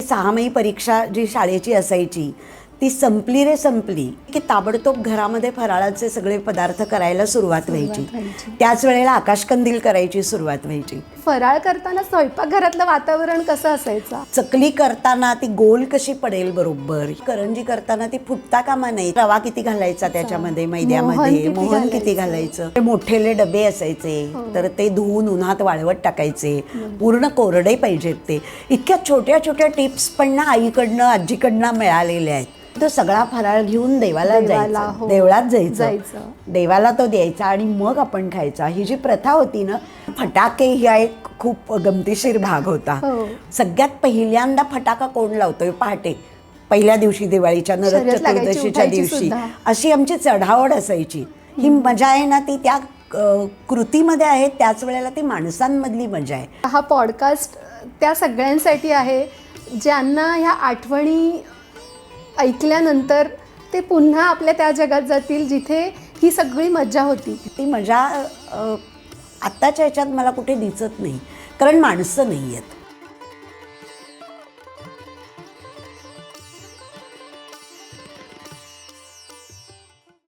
6 परीक्षा जी शाळेची असायची ती संपली रे संपली की ताबडतोब घरामध्ये फराळाचे सगळे पदार्थ करायला सुरुवात व्हायची. त्याच वेळेला आकाशकंदील करायची सुरुवात व्हायची. फराळ करताना स्वयंपाकघरातलं वातावरण कसं असायचं? चकली करताना ती गोल कशी पडेल बरोबर, करंजी करताना ती फुटता कामा नाही, रवा किती घालायचा त्याच्यामध्ये, मैद्यामध्ये मोहन किती घालायचं. मोठेले डबे असायचे तर ते धुवून उन्हात वाळवत टाकायचे, पूर्ण कोरडे पाहिजेत ते. इतक्या छोट्या छोट्या टिप्स पण ना आईकडनं आजीकडनं मिळालेल्या आहेत. तो सगळा फराळ घेऊन देवाला जायचं, देवळात जायचं, देवाला तो द्यायचा आणि मग आपण खायचा. ही जी प्रथा होती ना, फटाके हा एक खूप गमतीशीर भाग होता. सगळ्यात पहिल्यांदा फटाका कोण लावतोय पहाटे पहिल्या दिवशी, दिवाळीच्या नरक चतुर्दशीच्या दिवशी, अशी आमची चढावड असायची. ही मजा आहे ना ती त्या कृतीमध्ये आहे, त्याच वेळेला ती माणसांमधली मजा आहे. हा पॉडकास्ट त्या सगळ्यांसाठी आहे ज्यांना ह्या आठवणी ऐकल्यानंतर ते पुन्हा आपल्या त्या जगात जातील जिथे ही सगळी मजा होती. ती मजा आत्ताच्या ह्याच्यात मला कुठे दिसत नाही, कारण माणसं नाही आहेत.